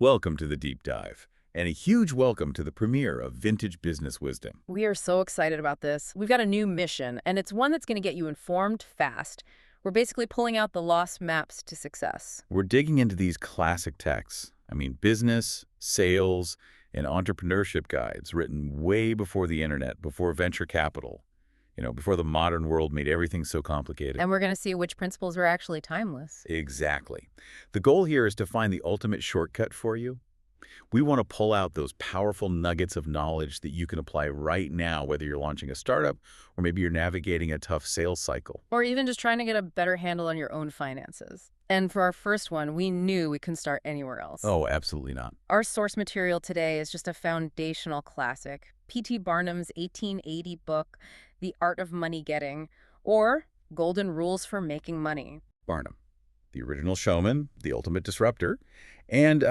Welcome to the deep dive, and a huge welcome to the premiere of Vintage Business Wisdom. We are so excited about this. We've got a new mission, and it's one that's going to get you informed fast. We're basically pulling out the lost maps to success. We're digging into these classic texts. Business, sales, and entrepreneurship guides written way before the internet, before venture capital, before the modern world made everything so complicated. And we're going to see which principles are actually timeless. Exactly. The goal here is to find the ultimate shortcut for you. We want to pull out those powerful nuggets of knowledge that you can apply right now, whether you're launching a startup or maybe you're navigating a tough sales cycle. Or even just trying to get a better handle on your own finances. And for our first one, we knew we couldn't start anywhere else. Oh, absolutely not. Our source material today is just a foundational classic. P.T. Barnum's 1880 book, The Art of Money Getting, or Golden Rules for Making Money. Barnum, the original showman, the ultimate disruptor, and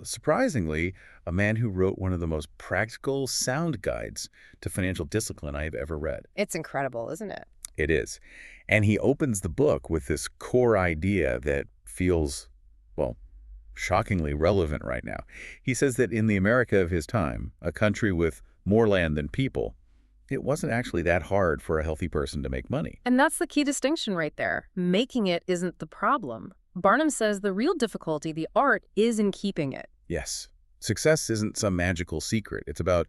surprisingly, a man who wrote one of the most practical sound guides to financial discipline I have ever read. It's incredible, isn't it? It is. And he opens the book with this core idea that feels, well, shockingly relevant right now. He says that in the America of his time, a country with more land than people, it wasn't actually that hard for a healthy person to make money. And that's the key distinction right there. Making it isn't the problem. Barnum says the real difficulty, the art, is in keeping it. Yes. Success isn't some magical secret. It's about,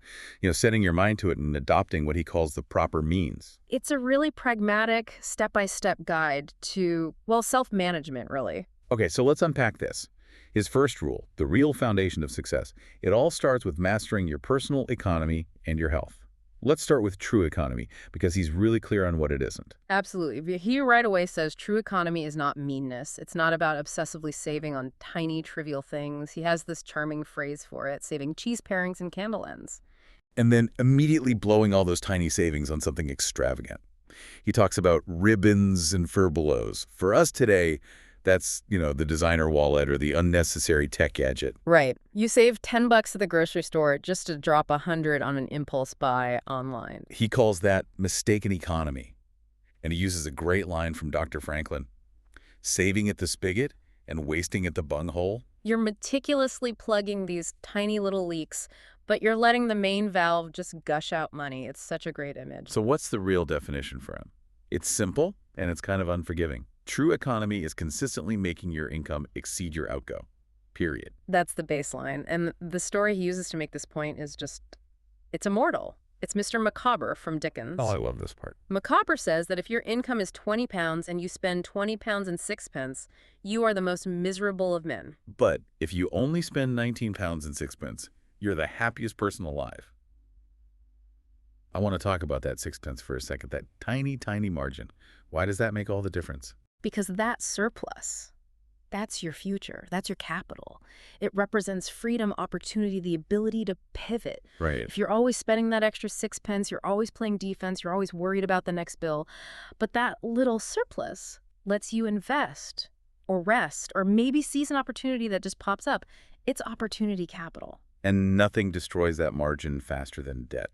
setting your mind to it and adopting what he calls the proper means. It's a really pragmatic, step-by-step guide to, well, self-management, really. Okay, so let's unpack this. His first rule, the real foundation of success, it all starts with mastering your personal economy and your health. Let's start with true economy, because he's really clear on what it isn't. Absolutely. He right away says true economy is not meanness. It's not about obsessively saving on tiny, trivial things. He has this charming phrase for it, saving cheese pairings and candle ends. And then immediately blowing all those tiny savings on something extravagant. He talks about ribbons and furbelows. For us today, that's, the designer wallet or the unnecessary tech gadget. Right. You save $10 at the grocery store just to drop 100 on an impulse buy online. He calls that mistaken economy. And he uses a great line from Dr. Franklin. Saving at the spigot and wasting at the bunghole. You're meticulously plugging these tiny little leaks, but you're letting the main valve just gush out money. It's such a great image. So what's the real definition for him? It's simple and it's kind of unforgiving. True economy is consistently making your income exceed your outgo, period. That's the baseline. And the story he uses to make this point is just, it's immortal. It's Mr. Micawber from Dickens. Oh, I love this part. Micawber says that if your income is £20 and you spend £20 and sixpence, you are the most miserable of men. But if you only spend £19 and sixpence, you're the happiest person alive. I want to talk about that sixpence for a second, that tiny, tiny margin. Why does that make all the difference? Because that surplus, that's your future. That's your capital. It represents freedom, opportunity, the ability to pivot. Right. If you're always spending that extra sixpence, you're always playing defense, you're always worried about the next bill. But that little surplus lets you invest or rest or maybe seize an opportunity that just pops up. It's opportunity capital. And nothing destroys that margin faster than debt.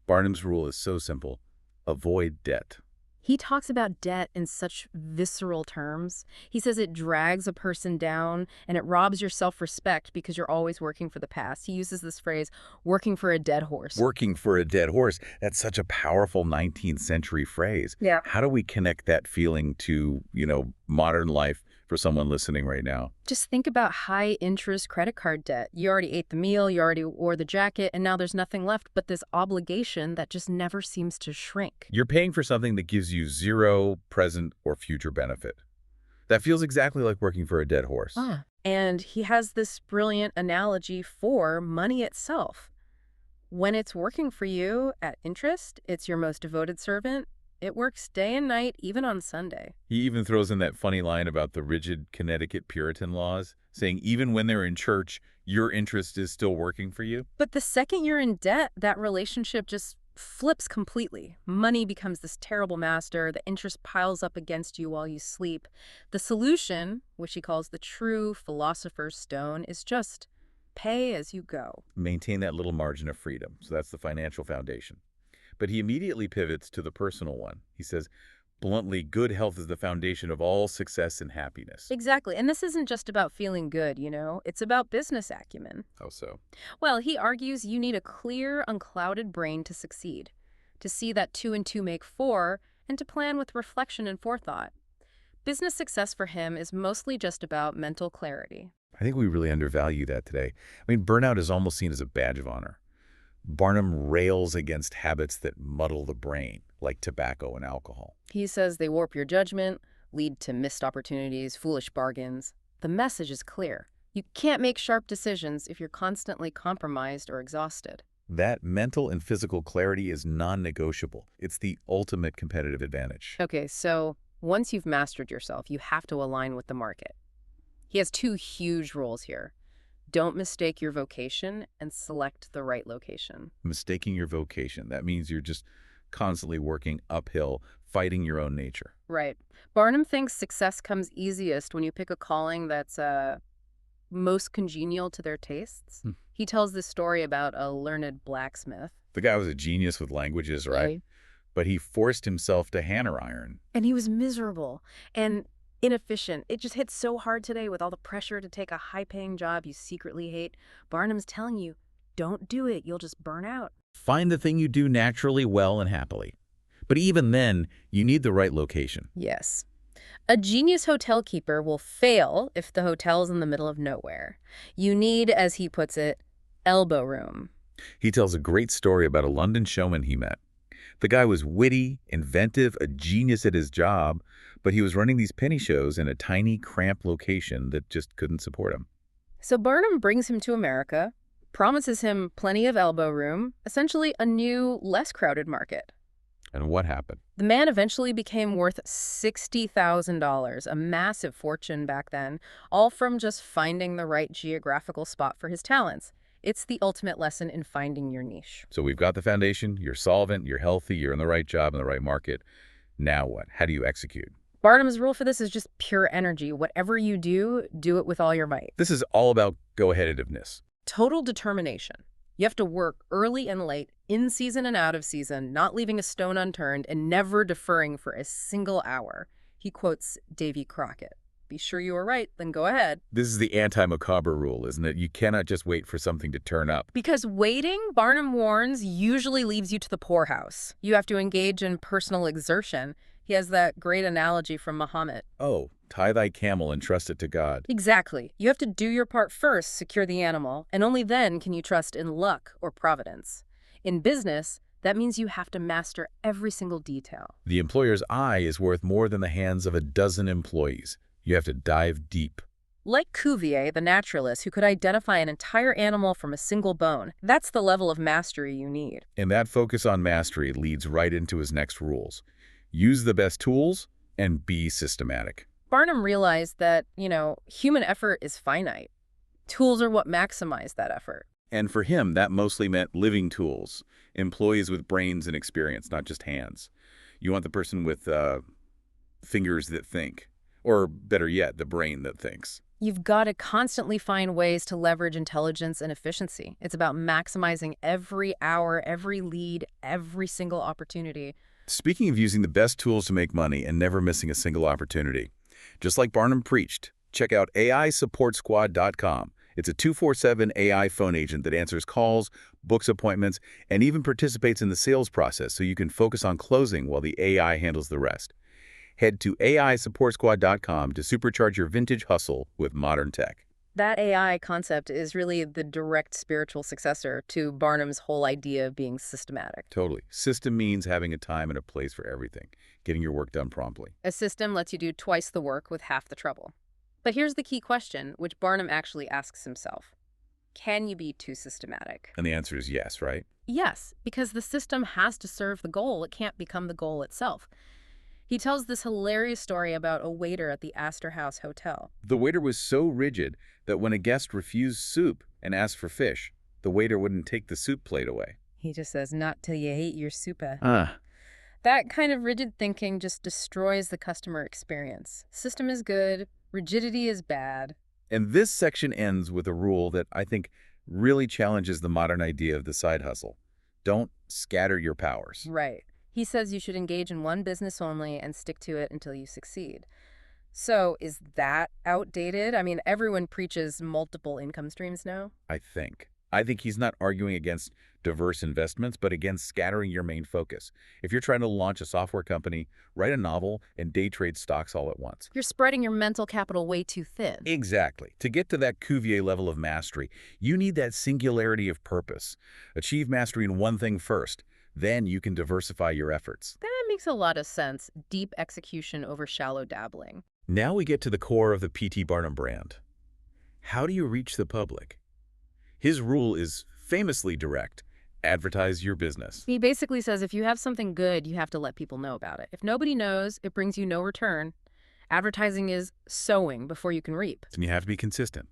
Barnum's rule is so simple. Avoid debt. He talks about debt in such visceral terms. He says it drags a person down and it robs your self-respect because you're always working for the past. He uses this phrase, working for a dead horse. Working for a dead horse. That's such a powerful 19th century phrase. Yeah. How do we connect that feeling to, modern life for someone listening right now? Just think about high-interest credit card debt. You already ate the meal, you already wore the jacket, and now there's nothing left but this obligation that just never seems to shrink. You're paying for something that gives you zero present or future benefit. That feels exactly like working for a dead horse. And he has this brilliant analogy for money itself. When it's working for you at interest, it's your most devoted servant. It works day and night, even on Sunday. He even throws in that funny line about the rigid Connecticut Puritan laws, saying even when they're in church, your interest is still working for you. But the second you're in debt, that relationship just flips completely. Money becomes this terrible master. The interest piles up against you while you sleep. The solution, which he calls the true philosopher's stone, is just pay as you go. Maintain that little margin of freedom. So that's the financial foundation. But he immediately pivots to the personal one. He says, Bluntly, good health is the foundation of all success and happiness. Exactly. And this isn't just about feeling good, it's about business acumen. How so? Well, he argues you need a clear, unclouded brain to succeed, to see that two and two make four, and to plan with reflection and forethought. Business success for him is mostly just about mental clarity. I think we really undervalue that today. I mean, burnout is almost seen as a badge of honor. Barnum rails against habits that muddle the brain, like tobacco and alcohol. He says they warp your judgment, lead to missed opportunities, foolish bargains. The message is clear. You can't make sharp decisions if you're constantly compromised or exhausted. That mental and physical clarity is non-negotiable. It's the ultimate competitive advantage. Okay, so once you've mastered yourself, you have to align with the market. He has two huge rules here. Don't mistake your vocation and select the right location. Mistaking your vocation, that means you're just constantly working uphill, fighting your own nature. Right. Barnum thinks success comes easiest when you pick a calling that's most congenial to their tastes. He tells this story about a learned blacksmith. The guy was a genius with languages, right? Right. But he forced himself to hammer iron. And he was miserable and inefficient. It just hits so hard today with all the pressure to take a high-paying job you secretly hate. Barnum's telling you, don't do it. You'll just burn out. Find the thing you do naturally, well, and happily. But even then, you need the right location. Yes. A genius hotel keeper will fail if the hotel's in the middle of nowhere. You need, as he puts it, elbow room. He tells a great story about a London showman he met. The guy was witty, inventive, a genius at his job, but he was running these penny shows in a tiny, cramped location that just couldn't support him. So Barnum brings him to America, promises him plenty of elbow room, essentially a new, less crowded market. And what happened? The man eventually became worth $60,000, a massive fortune back then, all from just finding the right geographical spot for his talents. It's the ultimate lesson in finding your niche. So we've got the foundation, you're solvent, you're healthy, you're in the right job, in the right market. Now what? How do you execute? Barnum's rule for this is just pure energy. Whatever you do, do it with all your might. This is all about go-aheaditiveness. Total determination. You have to work early and late, in season and out of season, not leaving a stone unturned, and never deferring for a single hour. He quotes Davy Crockett. Be sure you are right, then go ahead. This is the anti-macabre rule, isn't it? You cannot just wait for something to turn up. Because waiting, Barnum warns, usually leaves you to the poorhouse. You have to engage in personal exertion. He has that great analogy from Muhammad. Oh, tie thy camel and trust it to God. Exactly. You have to do your part first, secure the animal, and only then can you trust in luck or providence. In business, that means you have to master every single detail. The employer's eye is worth more than the hands of a dozen employees. You have to dive deep. Like Cuvier, the naturalist, who could identify an entire animal from a single bone. That's the level of mastery you need. And that focus on mastery leads right into his next rules. Use the best tools and be systematic. Barnum realized that, human effort is finite. Tools are what maximize that effort. And for him, that mostly meant living tools, employees with brains and experience, not just hands. You want the person with fingers that think, or better yet, the brain that thinks. You've got to constantly find ways to leverage intelligence and efficiency. It's about maximizing every hour, every lead, every single opportunity. Speaking of using the best tools to make money and never missing a single opportunity, just like Barnum preached, check out AISupportSquad.com. It's a 24/7 AI phone agent that answers calls, books appointments, and even participates in the sales process so you can focus on closing while the AI handles the rest. Head to AISupportSquad.com to supercharge your vintage hustle with modern tech. That AI concept is really the direct spiritual successor to Barnum's whole idea of being systematic. Totally. System means having a time and a place for everything, getting your work done promptly. A system lets you do twice the work with half the trouble. But here's the key question, which Barnum actually asks himself. Can you be too systematic? And the answer is yes, right? Yes, because the system has to serve the goal. It can't become the goal itself. He tells this hilarious story about a waiter at the Astor House Hotel. The waiter was so rigid that when a guest refused soup and asked for fish, the waiter wouldn't take the soup plate away. He just says, not till you hate your soupa. Ah. That kind of rigid thinking just destroys the customer experience. System is good, rigidity is bad. And this section ends with a rule that I think really challenges the modern idea of the side hustle. Don't scatter your powers. Right. He says you should engage in one business only and stick to it until you succeed. So is that outdated? I mean, everyone preaches multiple income streams now. I think. I think he's not arguing against diverse investments, but against scattering your main focus. If you're trying to launch a software company, write a novel, and day trade stocks all at once. You're spreading your mental capital way too thin. Exactly. To get to that Cuvier level of mastery, you need that singularity of purpose. Achieve mastery in one thing first. Then you can diversify your efforts. That makes a lot of sense. Deep execution over shallow dabbling. Now we get to the core of the P.T. Barnum brand. How do you reach the public? His rule is famously direct. Advertise your business. He basically says if you have something good, you have to let people know about it. If nobody knows, it brings you no return. Advertising is sowing before you can reap. And you have to be consistent.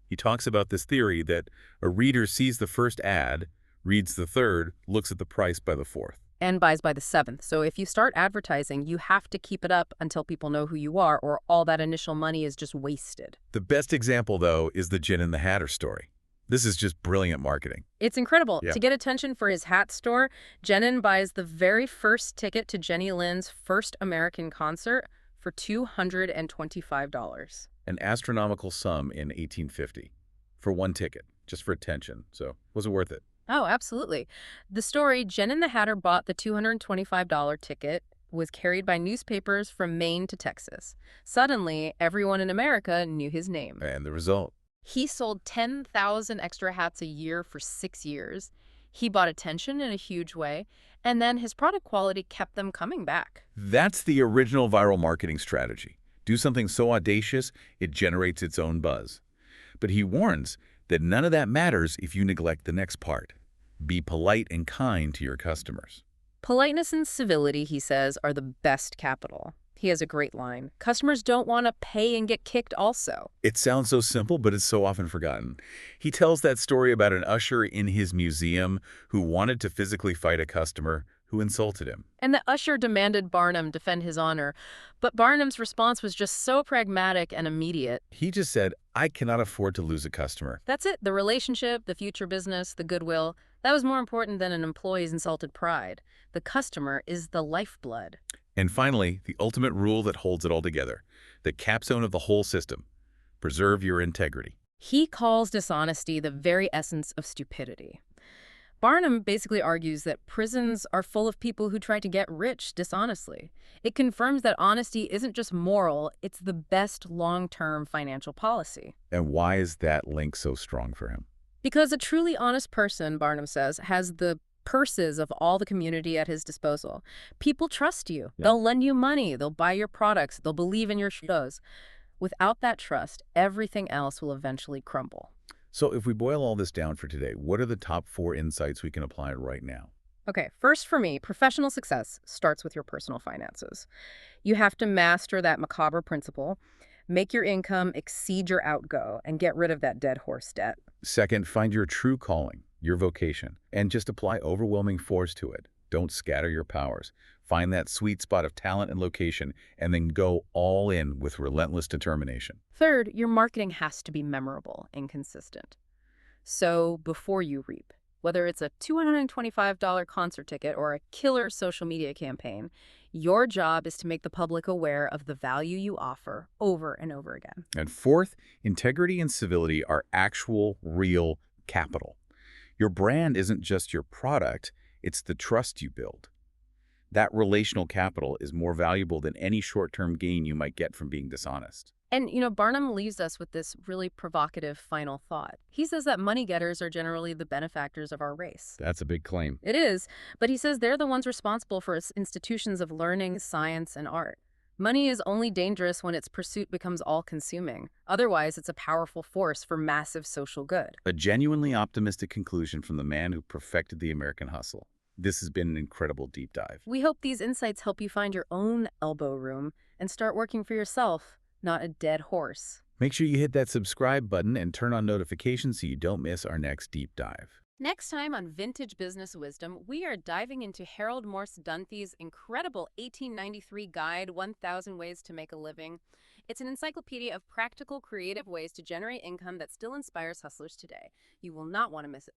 He talks about this theory that a reader sees the first ad, reads the third, looks at the price by the fourth. And buys by the seventh. So if you start advertising, you have to keep it up until people know who you are, or all that initial money is just wasted. The best example, though, is the Gin and the Hatter story. This is just brilliant marketing. It's incredible. Yeah. To get attention for his hat store, Jenin buys the very first ticket to Jenny Lin's first American concert for $225. An astronomical sum in 1850 for one ticket, just for attention. So was it worth it? Oh, absolutely. The story, Jenin the Hatter bought the $225 ticket, was carried by newspapers from Maine to Texas. Suddenly, everyone in America knew his name. And the result? He sold 10,000 extra hats a year for 6 years. He bought attention in a huge way, and then his product quality kept them coming back. That's the original viral marketing strategy. Do something so audacious, it generates its own buzz. But he warns that none of that matters if you neglect the next part. Be polite and kind to your customers. Politeness and civility, he says, are the best capital. He has a great line. Customers don't want to pay and get kicked also. It sounds so simple, but it's so often forgotten. He tells that story about an usher in his museum who wanted to physically fight a customer who insulted him. And the usher demanded Barnum defend his honor. But Barnum's response was just so pragmatic and immediate. He just said, I cannot afford to lose a customer. That's it. The relationship, the future business, the goodwill, that was more important than an employee's insulted pride. The customer is the lifeblood. And finally, the ultimate rule that holds it all together, the capstone of the whole system. Preserve your integrity. He calls dishonesty the very essence of stupidity. Barnum basically argues that prisons are full of people who try to get rich dishonestly. It confirms that honesty isn't just moral, it's the best long-term financial policy. And why is that link so strong for him? Because a truly honest person, Barnum says, has the purses of all the community at his disposal. People trust you. Yeah. They'll lend you money. They'll buy your products. They'll believe in your shows. Without that trust, everything else will eventually crumble. So if we boil all this down for today, what are the top 4 insights we can apply right now? Okay, first for me, professional success starts with your personal finances. You have to master that macabre principle, make your income exceed your outgo, and get rid of that dead horse debt. Second, find your true calling, your vocation, and just apply overwhelming force to it. Don't scatter your powers. Find that sweet spot of talent and location, and then go all in with relentless determination. Third, your marketing has to be memorable and consistent. So before you reap, whether it's a $225 concert ticket or a killer social media campaign, your job is to make the public aware of the value you offer over and over again. And fourth, integrity and civility are actual, real capital. Your brand isn't just your product, it's the trust you build. That relational capital is more valuable than any short-term gain you might get from being dishonest. And, Barnum leaves us with this really provocative final thought. He says that money getters are generally the benefactors of our race. That's a big claim. It is, but he says they're the ones responsible for its institutions of learning, science, and art. Money is only dangerous when its pursuit becomes all-consuming. Otherwise, it's a powerful force for massive social good. A genuinely optimistic conclusion from the man who perfected the American hustle. This has been an incredible deep dive. We hope these insights help you find your own elbow room and start working for yourself, not a dead horse. Make sure you hit that subscribe button and turn on notifications so you don't miss our next deep dive. Next time on Vintage Business Wisdom, we are diving into Harold Morse Dunphy's incredible 1893 guide, 1,000 Ways to Make a Living. It's an encyclopedia of practical, creative ways to generate income that still inspires hustlers today. You will not want to miss it.